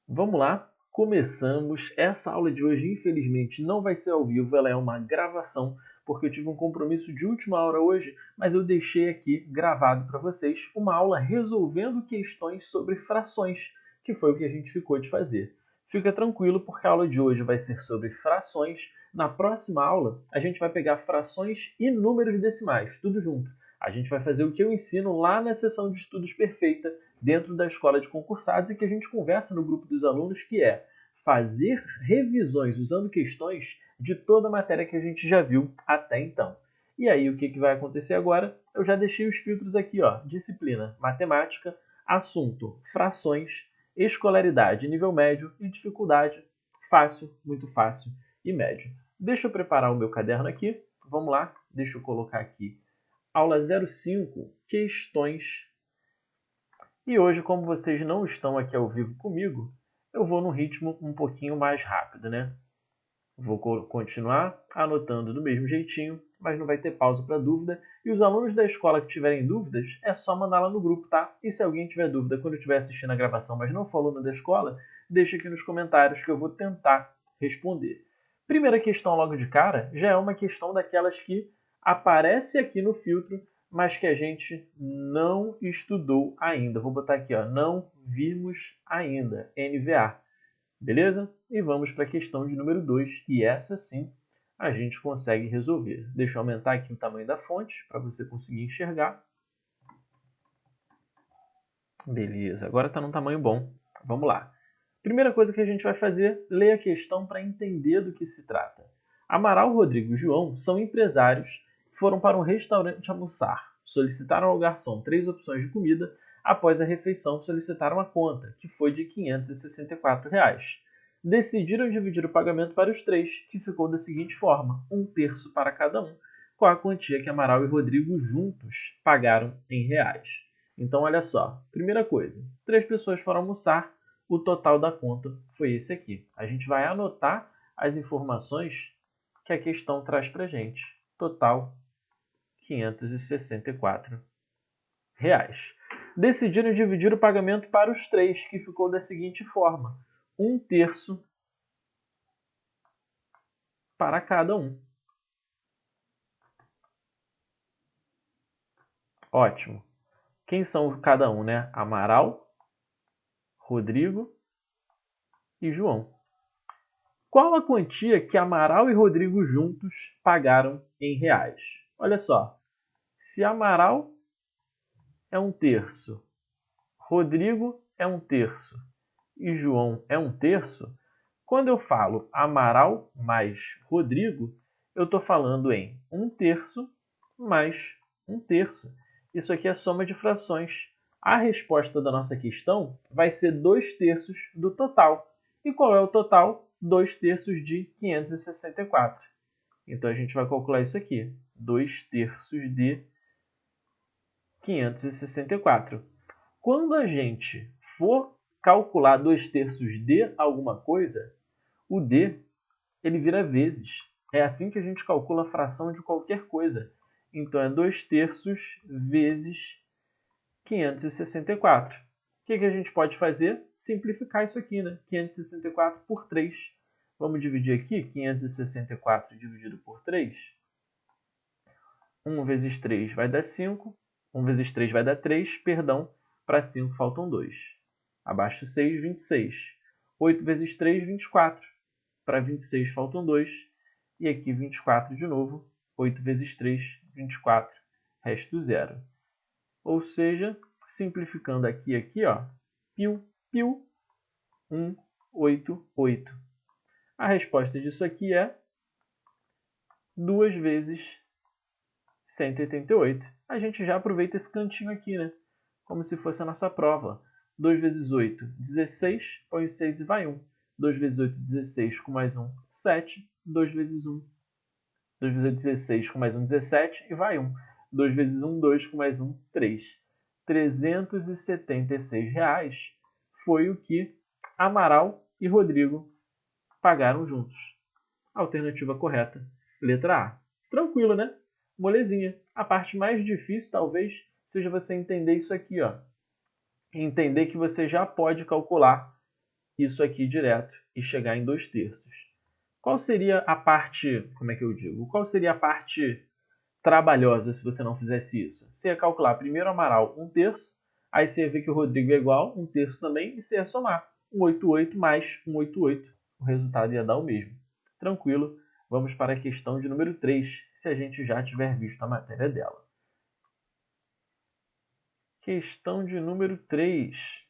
Vamos lá, começamos. Essa aula de hoje, infelizmente, não vai ser ao vivo, ela é uma gravação, porque eu tive um compromisso de última hora hoje, mas eu deixei aqui gravado para vocês uma aula resolvendo questões sobre frações, que foi o que a gente ficou de fazer. Fica tranquilo, porque a aula de hoje vai ser sobre frações. Na próxima aula, a gente vai pegar frações e números decimais, tudo junto. A gente vai fazer o que eu ensino lá na sessão de estudos perfeita, dentro da escola de concursados, e que a gente conversa no grupo dos alunos, que é fazer revisões usando questões de toda a matéria que a gente já viu até então. E aí, o que vai acontecer agora? Eu já deixei os filtros aqui, ó. Disciplina, matemática, assunto, frações, escolaridade, nível médio e dificuldade, fácil, muito fácil e médio. Deixa eu preparar o meu caderno aqui. Vamos lá, deixa eu colocar aqui. Aula 05, questões. E hoje, como vocês não estão aqui ao vivo comigo, eu vou num ritmo um pouquinho mais rápido, né? Vou continuar anotando do mesmo jeitinho, mas não vai ter pausa para dúvida. E os alunos da escola que tiverem dúvidas, é só mandar lá no grupo, tá? E se alguém tiver dúvida quando estiver assistindo a gravação, mas não for aluno da escola, deixa aqui nos comentários que eu vou tentar responder. Primeira questão logo de cara, já é uma questão daquelas que aparece aqui no filtro, mas que a gente não estudou ainda. Vou botar aqui, ó, não vimos ainda, NVA. Beleza? E vamos para a questão de número 2, e essa sim a gente consegue resolver. Deixa eu aumentar aqui o tamanho da fonte para você conseguir enxergar. Beleza, agora está num tamanho bom. Vamos lá. Primeira coisa que a gente vai fazer, ler a questão para entender do que se trata. Amaral, Rodrigo e João são empresários que foram para um restaurante almoçar. Solicitaram ao garçom 3 opções de comida. Após a refeição, solicitaram a conta, que foi de R$ 564. Decidiram dividir o pagamento para os três, que ficou da seguinte forma: um terço para cada um, com a quantia que Amaral e Rodrigo juntos pagaram em reais. Então, olha só. Primeira coisa, 3 pessoas foram almoçar, o total da conta foi esse aqui. A gente vai anotar as informações que a questão traz para a gente. Total, R$ 564. Decidiram dividir o pagamento para os três, que ficou da seguinte forma: um terço para cada um. Ótimo. Quem são cada um, né? Amaral, Rodrigo e João. Qual a quantia que Amaral e Rodrigo juntos pagaram em reais? Olha só, se Amaral é um terço, Rodrigo é um terço e João é um terço, quando eu falo Amaral mais Rodrigo, eu estou falando em um terço mais um terço. Isso aqui é soma de frações. A resposta da nossa questão vai ser 2 terços do total. E qual é o total? 2 terços de 564. Então a gente vai calcular isso aqui. 2 terços de 564. Quando a gente for calcular 2 terços de alguma coisa, o d ele vira vezes. É assim que a gente calcula a fração de qualquer coisa. Então é 2 terços vezes 564. O que a gente pode fazer? Simplificar isso aqui, né? 564 por 3. Vamos dividir aqui, 564 dividido por 3. 1 vezes 3 vai dar 5. 1 vezes 3 vai dar 3, perdão. Para 5 faltam 2. Abaixo 6, 26. 8 vezes 3, 24. Para 26 faltam 2. E aqui 24 de novo. 8 vezes 3, 24. Resto 0. Ou seja, simplificando aqui, ó, piu, piu, 1, 8, 8. A resposta disso aqui é 2 vezes 188. A gente já aproveita esse cantinho aqui, né? Como se fosse a nossa prova. 2 vezes 8, 16. Põe o 6 e vai 1. 2 vezes 8, 16. Com mais 1, 7. 2 vezes 1. 2 vezes 8, 16. Com mais 1, 17. E vai 1. 2 vezes 1, 2. Com mais 1, 3. R$ 376 foi o que Amaral e Rodrigo pagaram juntos. Alternativa correta, letra A. Tranquilo, né? Molezinha. A parte mais difícil, talvez, seja você entender isso aqui, ó. Entender que você já pode calcular isso aqui direto e chegar em 2/3. Qual seria a parte, como é que eu digo? Qual seria a parte trabalhosa se você não fizesse isso? Você ia calcular primeiro Amaral 1/3, aí você ia ver que o Rodrigo é igual, 1/3 também, e você ia somar 188 mais 188. O resultado ia dar o mesmo. Tranquilo, vamos para a questão de número 3, se a gente já tiver visto a matéria dela. Questão de número 3.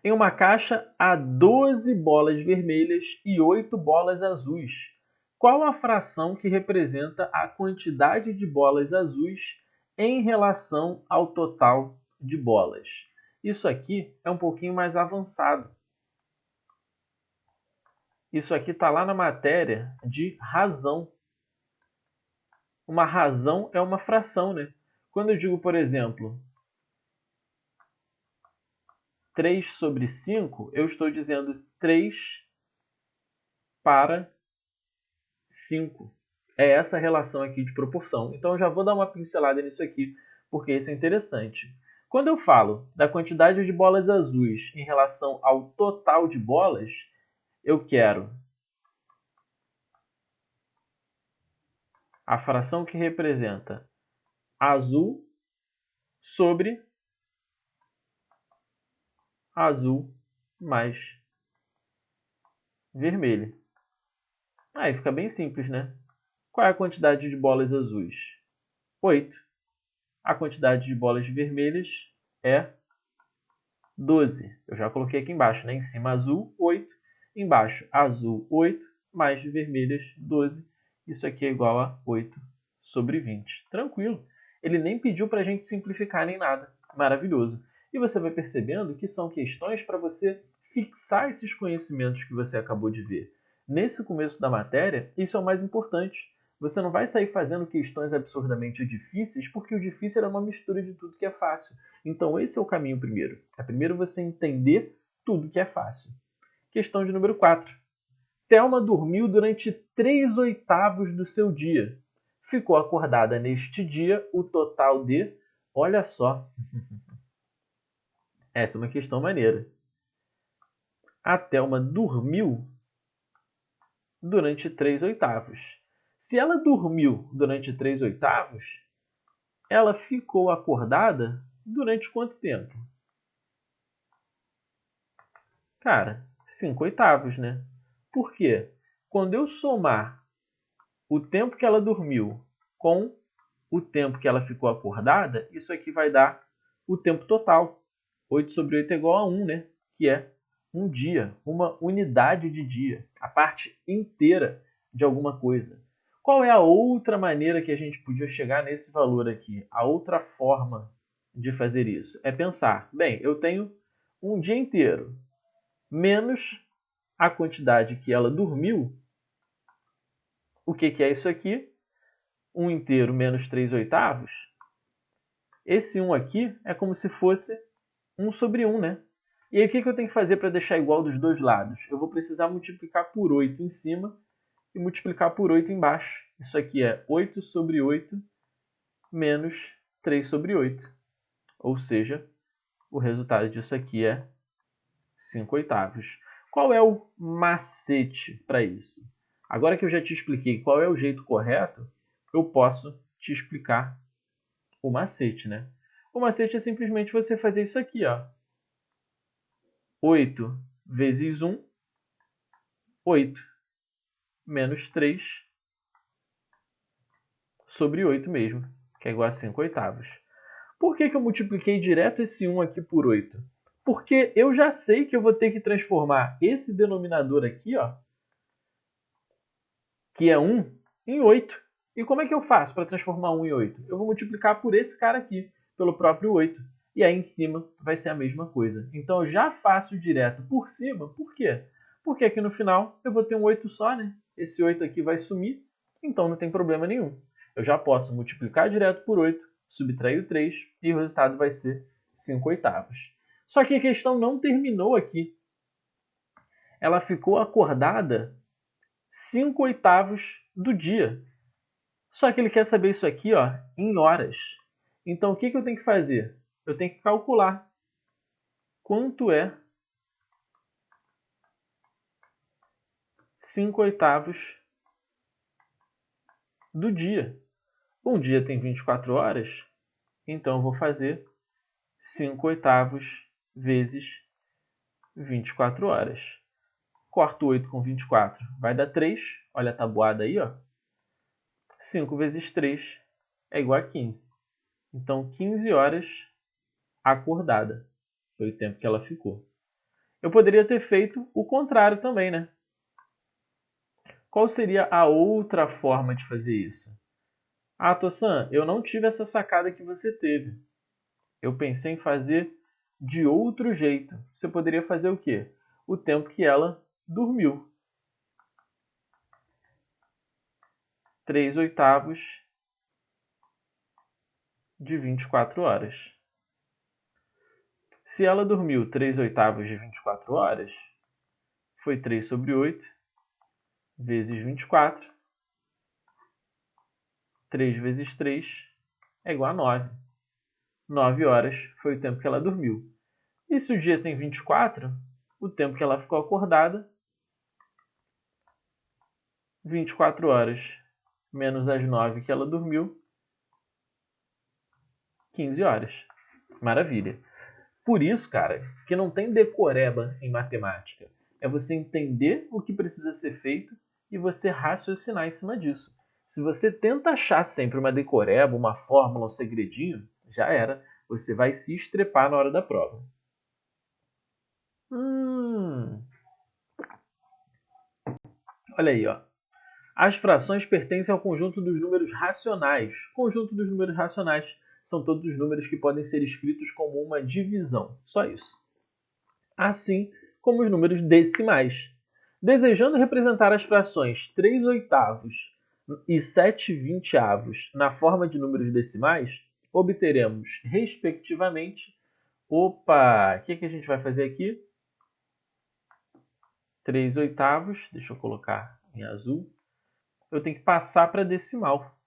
Em uma caixa há 12 bolas vermelhas e 8 bolas azuis. Qual a fração que representa a quantidade de bolas azuis em relação ao total de bolas? Isso aqui é um pouquinho mais avançado. Isso aqui está lá na matéria de razão. Uma razão é uma fração, né? Quando eu digo, por exemplo, 3/5, eu estou dizendo 3 para 5. É essa relação aqui de proporção. Então, eu já vou dar uma pincelada nisso aqui, porque isso é interessante. Quando eu falo da quantidade de bolas azuis em relação ao total de bolas, eu quero a fração que representa azul sobre azul mais vermelho. Aí fica bem simples, né? Qual é a quantidade de bolas azuis? 8. A quantidade de bolas vermelhas é 12. Eu já coloquei aqui embaixo, né? Em cima azul, 8. Embaixo azul, 8. Mais vermelhas, 12. Isso aqui é igual a 8/20. Tranquilo. Ele nem pediu para a gente simplificar nem nada. Maravilhoso. E você vai percebendo que são questões para você fixar esses conhecimentos que você acabou de ver. Nesse começo da matéria, isso é o mais importante. Você não vai sair fazendo questões absurdamente difíceis, porque o difícil é uma mistura de tudo que é fácil. Então esse é o caminho primeiro. É primeiro você entender tudo que é fácil. Questão de número 4. Thelma dormiu durante 3/8 do seu dia. Ficou acordada neste dia o total de... Olha só. Essa é uma questão maneira. A Thelma dormiu durante 3/8. Se ela dormiu durante 3/8, ela ficou acordada durante quanto tempo? Cara, 5/8, né? Por quê? Quando eu somar o tempo que ela dormiu com o tempo que ela ficou acordada, isso aqui vai dar o tempo total. 8/8 é igual a 1, né? Que é um dia, uma unidade de dia, a parte inteira de alguma coisa. Qual é a outra maneira que a gente podia chegar nesse valor aqui? A outra forma de fazer isso é pensar, bem, eu tenho um dia inteiro menos a quantidade que ela dormiu. O que é isso aqui? 1 inteiro menos 3/8. Esse 1 aqui é como se fosse 1/1, né? E aí o que eu tenho que fazer para deixar igual dos dois lados? Eu vou precisar multiplicar por 8 em cima e multiplicar por 8 embaixo. Isso aqui é 8/8 menos 3/8. Ou seja, o resultado disso aqui é 5/8. Qual é o macete para isso? Agora que eu já te expliquei qual é o jeito correto, eu posso te explicar o macete, né? O macete é simplesmente você fazer isso aqui, ó. 8 vezes 1, 8. Menos 3/8 mesmo, que é igual a 5/8. Por que eu multipliquei direto esse 1 aqui por 8? Porque eu já sei que eu vou ter que transformar esse denominador aqui, ó, que é 1, em 8. E como é que eu faço para transformar 1 em 8? Eu vou multiplicar por esse cara aqui, pelo próprio 8. E aí em cima vai ser a mesma coisa. Então eu já faço direto por cima. Por quê? Porque aqui no final eu vou ter um 8 só, né? Esse 8 aqui vai sumir, então não tem problema nenhum. Eu já posso multiplicar direto por 8, subtrair o 3 e o resultado vai ser 5/8. Só que a questão não terminou aqui. Ela ficou acordada 5/8 do dia. Só que ele quer saber isso aqui, ó, em horas. Então, o que eu tenho que fazer? Eu tenho que calcular quanto é 5/8 do dia. Um dia tem 24 horas, então eu vou fazer 5/8 vezes 24 horas. Corto 8 com 24, vai dar 3. Olha a tabuada aí, ó. 5 vezes 3 é igual a 15. Então, 15 horas acordada. Foi o tempo que ela ficou. Eu poderia ter feito o contrário também, né? Qual seria a outra forma de fazer isso? Ah, Tossan, eu não tive essa sacada que você teve. Eu pensei em fazer de outro jeito. Você poderia fazer o quê? O tempo que ela dormiu. 3/8 de 24 horas. Se ela dormiu 3/8 de 24 horas, foi 3/8 vezes 24. 3 vezes 3 é igual a 9. 9 horas foi o tempo que ela dormiu. E se o dia tem 24, o tempo que ela ficou acordada, 24 horas menos as 9 que ela dormiu, 15 horas. Maravilha. Por isso, cara, que não tem decoreba em matemática. É você entender o que precisa ser feito e você raciocinar em cima disso. Se você tenta achar sempre uma decoreba, uma fórmula, um segredinho, já era. Você vai se estrepar na hora da prova. Olha aí, ó. As frações pertencem ao conjunto dos números racionais. O conjunto dos números racionais são todos os números que podem ser escritos como uma divisão. Só isso. Assim como os números decimais. Desejando representar as frações 3/8 e 7/20 na forma de números decimais, obteremos, respectivamente... Opa! O que a gente vai fazer aqui? 3/8, deixa eu colocar em azul. Eu tenho que passar para decimal.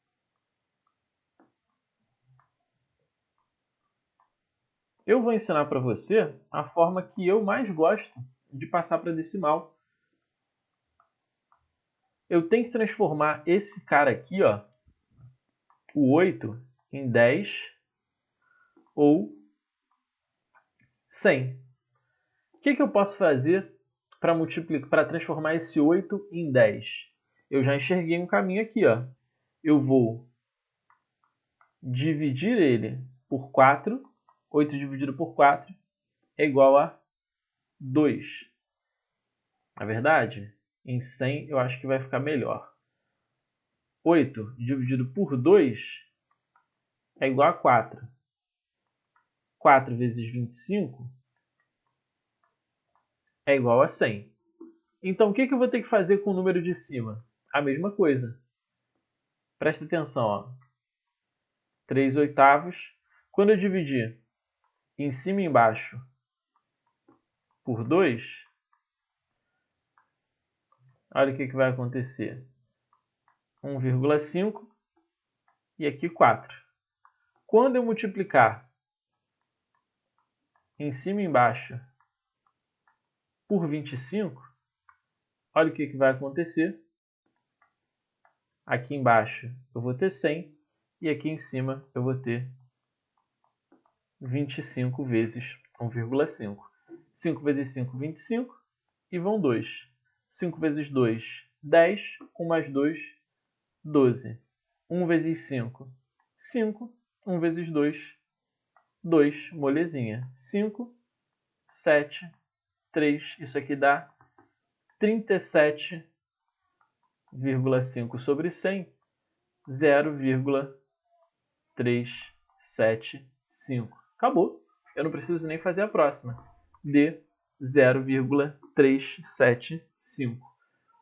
Eu vou ensinar para você a forma que eu mais gosto de passar para decimal. Eu tenho que transformar esse cara aqui, ó, o 8, em 10 ou 100. O que eu posso fazer para transformar esse 8 em 10? Eu já enxerguei um caminho aqui, ó. Eu vou dividir ele por 4. 8 dividido por 4 é igual a 2. Na verdade, em 100 eu acho que vai ficar melhor. 8 dividido por 2 é igual a 4. 4 vezes 25 é igual a 100. Então, o que eu vou ter que fazer com o número de cima? A mesma coisa. Presta atenção, ó. 3/8. Quando eu dividir em cima e embaixo por 2, olha o que vai acontecer. 1,5 e aqui 4. Quando eu multiplicar em cima e embaixo por 25, olha o que vai acontecer. Aqui embaixo eu vou ter 100 e aqui em cima eu vou ter 25 vezes 1,5. 5 vezes 5, 25 e vão 2. 5 vezes 2, 10. 1 mais 2, 12. 1 vezes 5, 5. 1 vezes 2, 2. Molezinha. 5, 7, 3. Isso aqui dá 37,5 sobre 100. 0,375. Acabou. Eu não preciso nem fazer a próxima. D 0,375.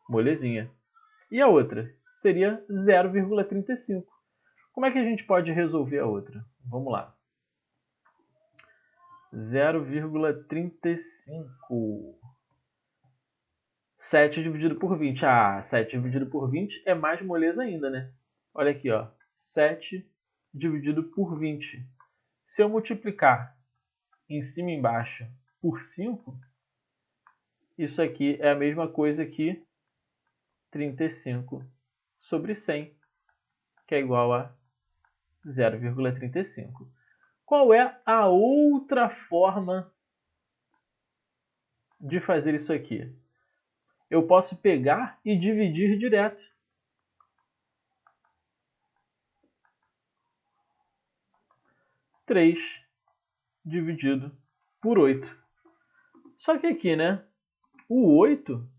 Molezinha. E a outra? Seria 0,35. Como é que a gente pode resolver a outra? Vamos lá. 0,35. 7 dividido por 20. Ah, 7 dividido por 20 é mais moleza ainda, né? Olha aqui, ó. 7 dividido por 20. Se eu multiplicar em cima e embaixo por 5, isso aqui é a mesma coisa que 35 sobre 100, que é igual a 0,35. Qual é a outra forma de fazer isso aqui? Eu posso pegar e dividir direto. Três dividido por 8. Só que aqui, né? O 8,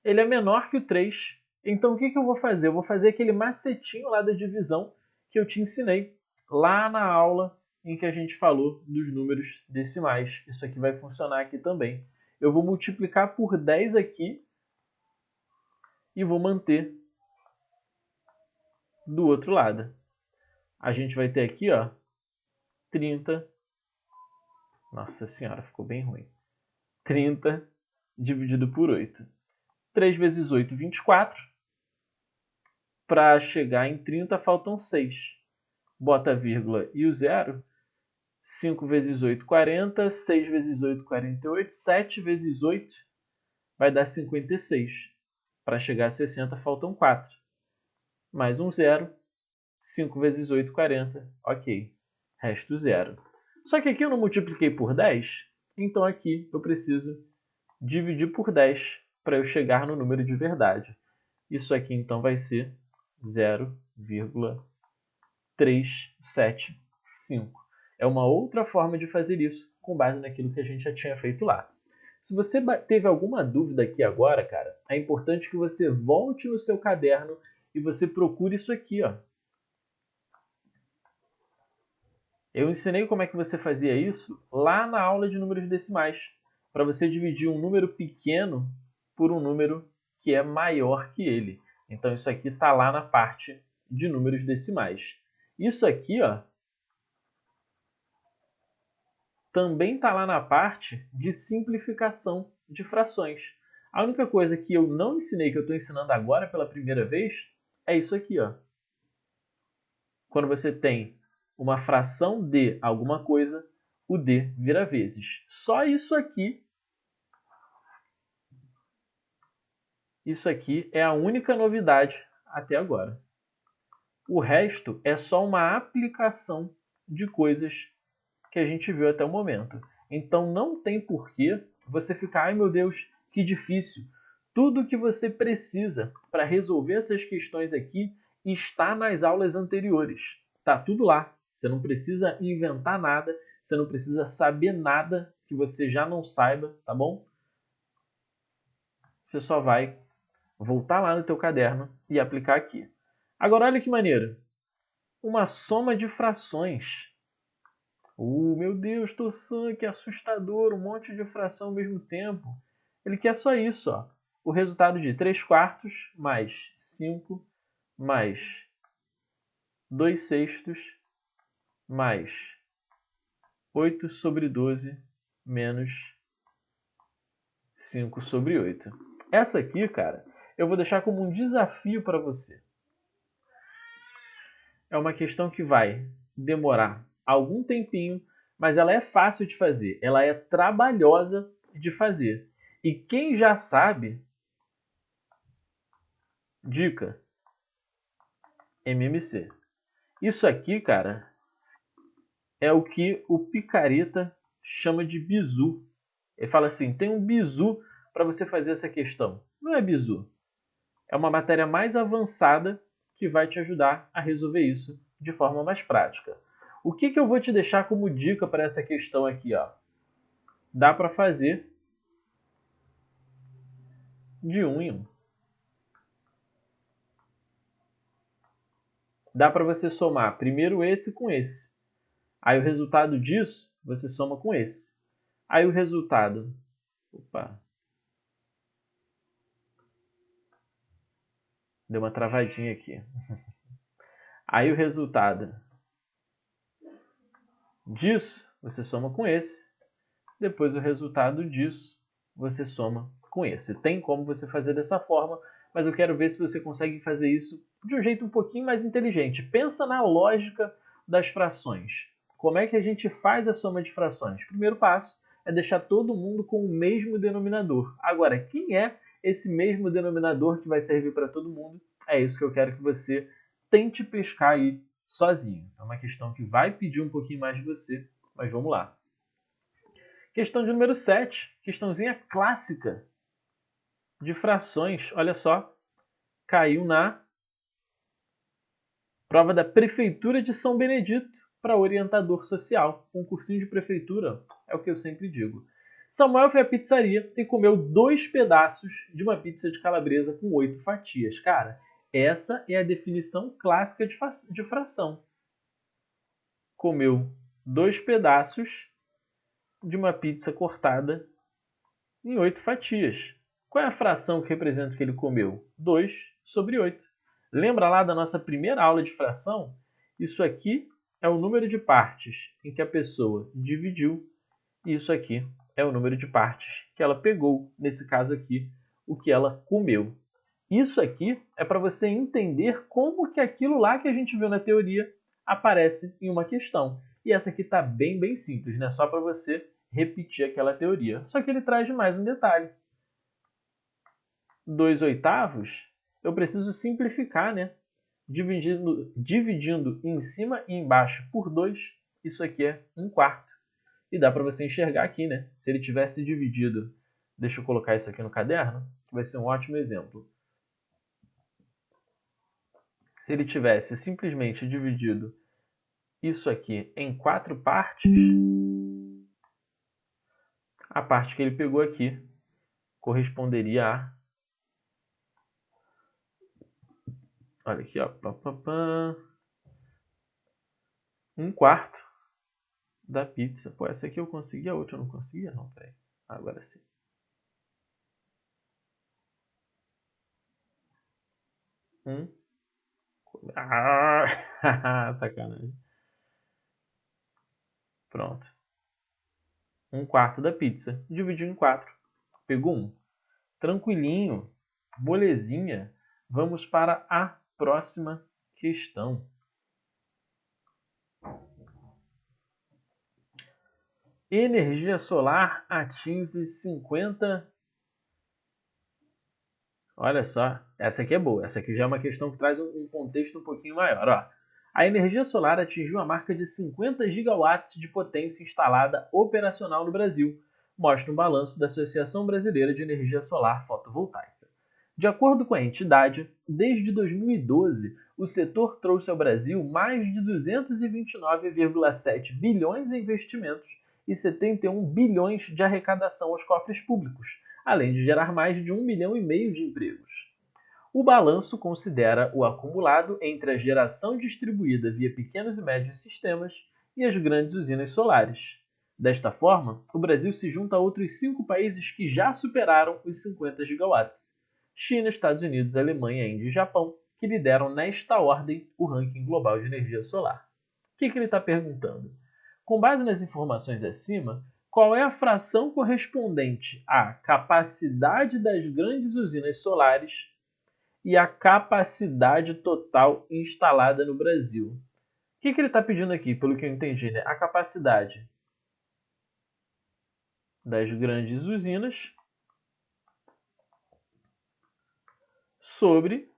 ele é menor que o 3. Então, o que eu vou fazer? Eu vou fazer aquele macetinho lá da divisão que eu te ensinei lá na aula em que a gente falou dos números decimais. Isso aqui vai funcionar aqui também. Eu vou multiplicar por 10 aqui e vou manter do outro lado. A gente vai ter aqui, ó, 30. Nossa senhora, ficou bem ruim. 30 dividido por 8. 3 vezes 8, 24. Para chegar em 30, faltam 6. Bota a vírgula e o zero. 5 vezes 8, 40. 6 vezes 8, 48. 7 vezes 8 vai dar 56. Para chegar a 60, faltam 4. Mais um zero. 5 vezes 8, 40. Ok. Resto zero. Só que aqui eu não multipliquei por 10. Então aqui eu preciso dividir por 10 para eu chegar no número de verdade. Isso aqui então vai ser 0,375. É uma outra forma de fazer isso com base naquilo que a gente já tinha feito lá. Se você teve alguma dúvida aqui agora, cara, é importante que você volte no seu caderno e você procure isso aqui, ó. Eu ensinei como é que você fazia isso lá na aula de números decimais, para você dividir um número pequeno por um número que é maior que ele. Então isso aqui está lá na parte de números decimais. Isso aqui, ó, também está lá na parte de simplificação de frações. A única coisa que eu não ensinei, que eu estou ensinando agora pela primeira vez, é isso aqui, ó. Quando você tem uma fração de alguma coisa, o d vira vezes. Só isso aqui é a única novidade até agora. O resto é só uma aplicação de coisas que a gente viu até o momento. Então não tem porquê você ficar, ai meu Deus, que difícil. Tudo que você precisa para resolver essas questões aqui está nas aulas anteriores. Tá tudo lá. Você não precisa inventar nada, você não precisa saber nada que você já não saiba, tá bom? Você só vai voltar lá no teu caderno e aplicar aqui. Agora olha que maneiro. Uma soma de frações. Meu Deus, Tossan, que assustador, um monte de fração ao mesmo tempo. Ele quer só isso, ó. O resultado de 3 quartos mais 5 mais 2 sextos mais 8 sobre 12 menos 5 sobre 8. Essa aqui, cara, eu vou deixar como um desafio para você. É uma questão que vai demorar algum tempinho, mas ela é fácil de fazer, ela é trabalhosa de fazer. E quem já sabe, dica, MMC. Isso aqui, cara, é o que o picareta chama de bizu. Ele fala assim, tem um bizu para você fazer essa questão. Não é bizu. É uma matéria mais avançada que vai te ajudar a resolver isso de forma mais prática. O que eu vou te deixar como dica para essa questão aqui, ó? Dá para fazer de 1 em 1. Dá para você somar primeiro esse com esse. Aí o resultado disso, você soma com esse. Aí o resultado... Opa! Deu uma travadinha aqui. Aí o resultado disso, você soma com esse. Depois o resultado disso, você soma com esse. Tem como você fazer dessa forma, mas eu quero ver se você consegue fazer isso de um jeito um pouquinho mais inteligente. Pensa na lógica das frações. Como é que a gente faz a soma de frações? Primeiro passo é deixar todo mundo com o mesmo denominador. Agora, quem é esse mesmo denominador que vai servir para todo mundo. É isso que eu quero que você tente pescar aí sozinho. É uma questão que vai pedir um pouquinho mais de você, mas vamos lá. Questão de número 7, questãozinha clássica de frações. Olha só, caiu na prova da Prefeitura de São Benedito para orientador social. Concursinho de prefeitura é o que eu sempre digo. Samuel foi à pizzaria e comeu 2 pedaços de uma pizza de calabresa com 8 fatias. Cara, essa é a definição clássica de fração. Comeu 2 pedaços de uma pizza cortada em 8 fatias. Qual é a fração que representa o que ele comeu? 2/8. Lembra lá da nossa primeira aula de fração? Isso aqui é o número de partes em que a pessoa dividiu, e isso aqui é o número de partes que ela pegou, nesse caso aqui, o que ela comeu. Isso aqui é para você entender como que aquilo lá que a gente viu na teoria aparece em uma questão. E essa aqui está bem simples, né? Só para você repetir aquela teoria. Só que ele traz mais um detalhe. 2/8, eu preciso simplificar, né? Dividindo em cima e embaixo por 2, isso aqui é 1/4. E dá para você enxergar aqui, né? Se ele tivesse dividido, deixa eu colocar isso aqui no caderno, que vai ser um ótimo exemplo. Se ele tivesse simplesmente dividido isso aqui em 4 partes, a parte que ele pegou aqui corresponderia a... Olha aqui, ó. 1/4 da pizza. Pô, essa aqui eu consegui, a outra eu não conseguia? Não, peraí. Agora sim. Sacanagem. Pronto. 1/4 da pizza. Dividiu em 4. Pegou 1. Tranquilinho. Molezinha. Vamos para a próxima questão. Energia solar atinge 50... Olha só, essa aqui é boa. Essa aqui já é uma questão que traz um contexto um pouquinho maior. Ó. A energia solar atingiu a marca de 50 gigawatts de potência instalada operacional no Brasil, mostra um balanço da Associação Brasileira de Energia Solar Fotovoltaica. De acordo com a entidade, desde 2012, o setor trouxe ao Brasil mais de 229,7 bilhões em investimentos e 71 bilhões de arrecadação aos cofres públicos, além de gerar mais de 1,5 milhão de empregos. O balanço considera o acumulado entre a geração distribuída via pequenos e médios sistemas e as grandes usinas solares. Desta forma, o Brasil se junta a outros 5 países que já superaram os 50 gigawatts: China, Estados Unidos, Alemanha, Índia e Japão, que lideram nesta ordem o ranking global de energia solar. O que ele está perguntando? Com base nas informações acima, qual é a fração correspondente à capacidade das grandes usinas solares e à capacidade total instalada no Brasil? O que ele está pedindo aqui, pelo que eu entendi, né? A capacidade das grandes usinas sobre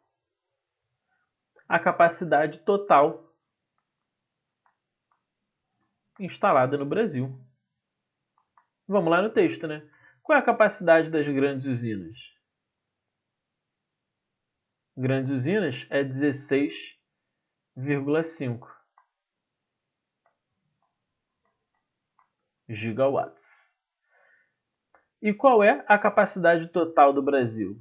a capacidade total instalada no Brasil. Vamos lá no texto, né? Qual é a capacidade das grandes usinas? Grandes usinas é 16,5 gigawatts. E qual é a capacidade total do Brasil?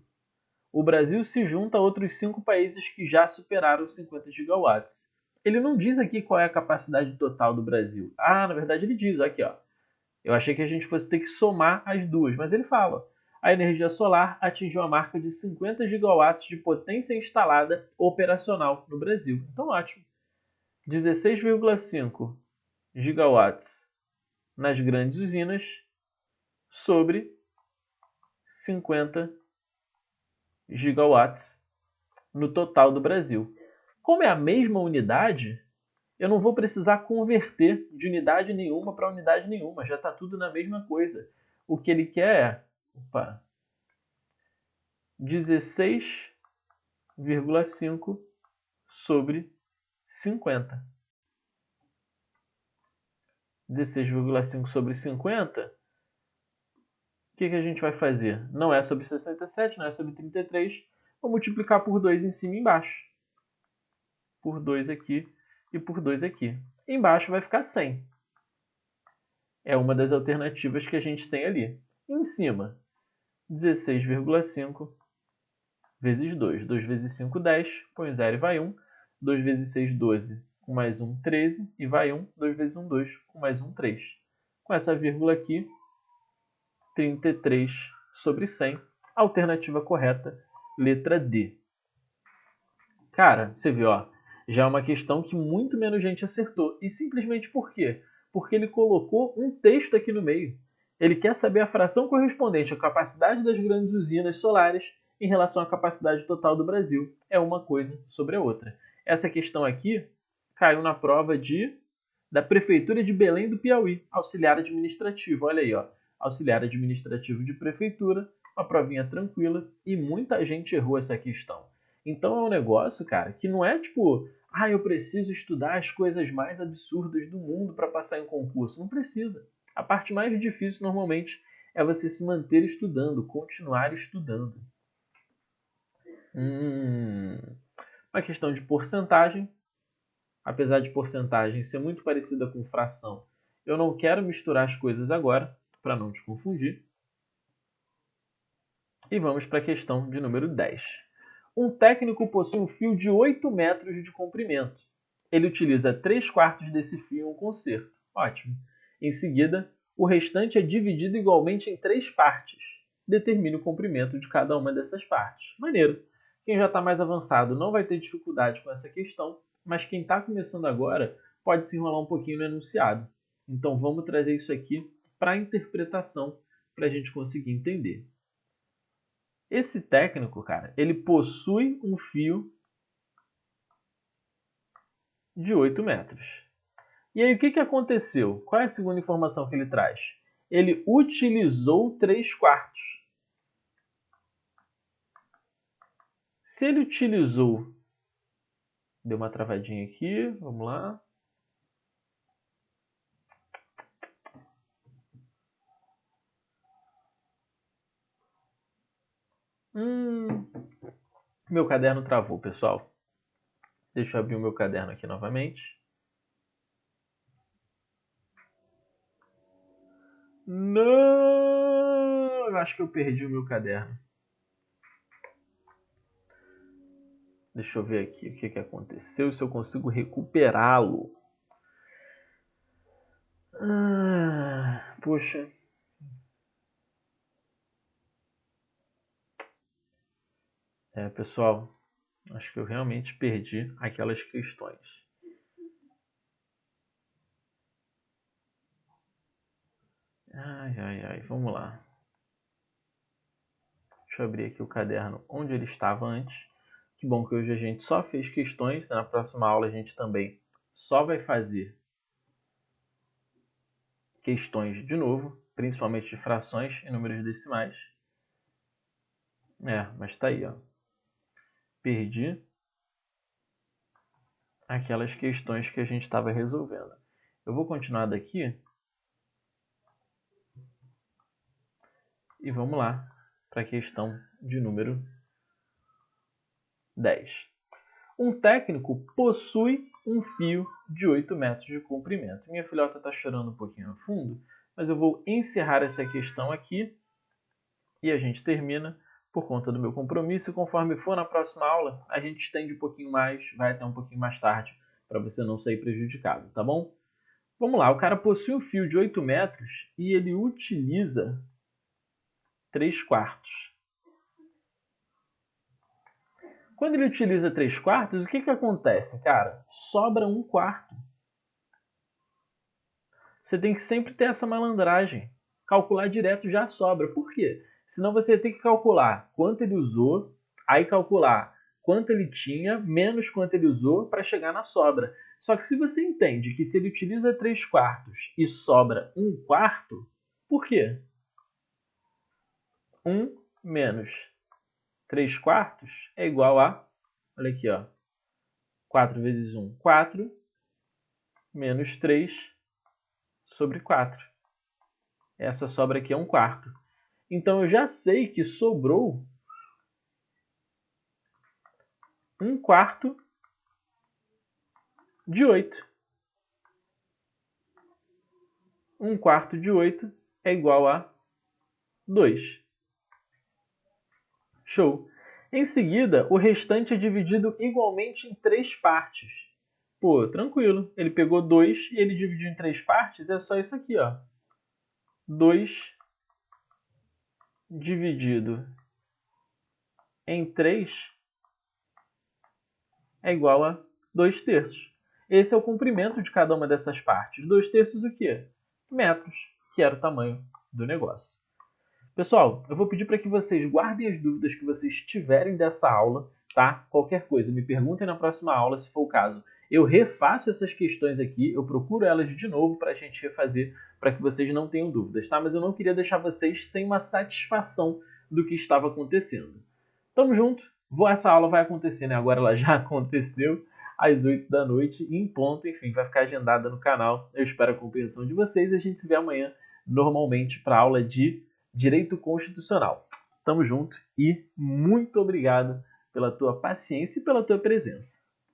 O Brasil se junta a outros 5 países que já superaram 50 gigawatts. Ele não diz aqui qual é a capacidade total do Brasil. Ah, na verdade ele diz, aqui ó. Eu achei que a gente fosse ter que somar as duas, mas ele fala: a energia solar atingiu a marca de 50 gigawatts de potência instalada operacional no Brasil. Então, ótimo. 16,5 gigawatts nas grandes usinas sobre 50 gigawatts no total do Brasil. Como é a mesma unidade, eu não vou precisar converter de unidade nenhuma para unidade nenhuma, já está tudo na mesma coisa. O que ele quer é... 16,5 sobre 50. 16,5 sobre 50, o que a gente vai fazer? Não é sobre 67, não é sobre 33. Vou multiplicar por 2 em cima e embaixo. Por 2 aqui e por 2 aqui. Embaixo vai ficar 100. É uma das alternativas que a gente tem ali. Em cima, 16,5 vezes 2. 2 vezes 5, 10. Põe 0 e vai 1. 2 vezes 6, 12. Com mais 1, 13. E vai 1. 2 vezes 1, 2. Com mais 1, 3. Com essa vírgula aqui, 33 sobre 100. Alternativa correta, letra D. Cara, você viu, ó, já é uma questão que muito menos gente acertou. E simplesmente por quê? Porque ele colocou um texto aqui no meio. Ele quer saber a fração correspondente à capacidade das grandes usinas solares em relação à capacidade total do Brasil. É uma coisa sobre a outra. Essa questão aqui caiu na prova da Prefeitura de Belém do Piauí, auxiliar administrativo. Olha aí, ó, auxiliar administrativo de prefeitura, uma provinha tranquila, e muita gente errou essa questão. Então é um negócio, cara, que não é tipo, eu preciso estudar as coisas mais absurdas do mundo para passar em concurso. Não precisa. A parte mais difícil, normalmente, é você se manter estudando, continuar estudando. Uma questão de porcentagem. Apesar de porcentagem ser muito parecida com fração, eu não quero misturar as coisas agora, para não te confundir. E vamos para a questão de número 10. Um técnico possui um fio de 8 metros de comprimento. Ele utiliza 3/4 desse fio em um concerto. Ótimo. Em seguida, o restante é dividido igualmente em 3 partes. Determine o comprimento de cada uma dessas partes. Maneiro. Quem já está mais avançado não vai ter dificuldade com essa questão, mas quem está começando agora pode se enrolar um pouquinho no enunciado. Então vamos trazer isso aqui para a interpretação, para a gente conseguir entender. Esse técnico, cara, ele possui um fio de 8 metros. E aí, o que aconteceu? Qual é a segunda informação que ele traz? Ele utilizou 3/4. Se ele utilizou... Deu uma travadinha aqui, vamos lá. Meu caderno travou, pessoal. Deixa eu abrir o meu caderno aqui novamente. Não! Eu acho que eu perdi o meu caderno. Deixa eu ver aqui o que aconteceu, se eu consigo recuperá-lo. Poxa. Pessoal, acho que eu realmente perdi aquelas questões. Vamos lá. Deixa eu abrir aqui o caderno onde ele estava antes. Que bom que hoje a gente só fez questões. Na próxima aula a gente também só vai fazer questões de novo, principalmente de frações e números decimais. Mas tá aí, ó. Perdi aquelas questões que a gente estava resolvendo. Eu vou continuar daqui. E vamos lá para a questão de número 10. Um técnico possui um fio de 8 metros de comprimento. Minha filhota está chorando um pouquinho no fundo, mas eu vou encerrar essa questão aqui e a gente termina por conta do meu compromisso. E conforme for na próxima aula, a gente estende um pouquinho mais, vai até um pouquinho mais tarde, para você não sair prejudicado, tá bom? Vamos lá, o cara possui um fio de 8 metros e ele utiliza 3/4. Quando ele utiliza 3/4, o que acontece, cara? Sobra 1/4. Você tem que sempre ter essa malandragem. Calcular direto já sobra. Por quê? Senão você tem que calcular quanto ele usou, aí calcular quanto ele tinha, menos quanto ele usou, para chegar na sobra. Só que se você entende que se ele utiliza 3/4 e sobra 1/4, por quê? 1 menos 3 quartos é igual a, olha aqui, ó, 4 vezes 1, 4, menos 3 sobre 4. Essa sobra aqui é 1 quarto. Então, eu já sei que sobrou 1 quarto de 8. 1 quarto de 8 é igual a 2. Show! Em seguida, o restante é dividido igualmente em 3 partes. Pô, tranquilo. Ele pegou 2 e ele dividiu em 3 partes, é só isso aqui, ó. 2 dividido em 3 é igual a 2 terços. Esse é o comprimento de cada uma dessas partes. 2 terços o quê? Metros, que era o tamanho do negócio. Pessoal, eu vou pedir para que vocês guardem as dúvidas que vocês tiverem dessa aula, tá? Qualquer coisa, me perguntem na próxima aula, se for o caso. Eu refaço essas questões aqui, eu procuro elas de novo para a gente refazer, para que vocês não tenham dúvidas, tá? Mas eu não queria deixar vocês sem uma satisfação do que estava acontecendo. Tamo junto, essa aula vai acontecer, né? Agora ela já aconteceu às 8 da noite, em ponto, enfim, vai ficar agendada no canal. Eu espero a compreensão de vocês e a gente se vê amanhã, normalmente, para a aula de Direito Constitucional. Tamo junto e muito obrigado pela tua paciência e pela tua presença.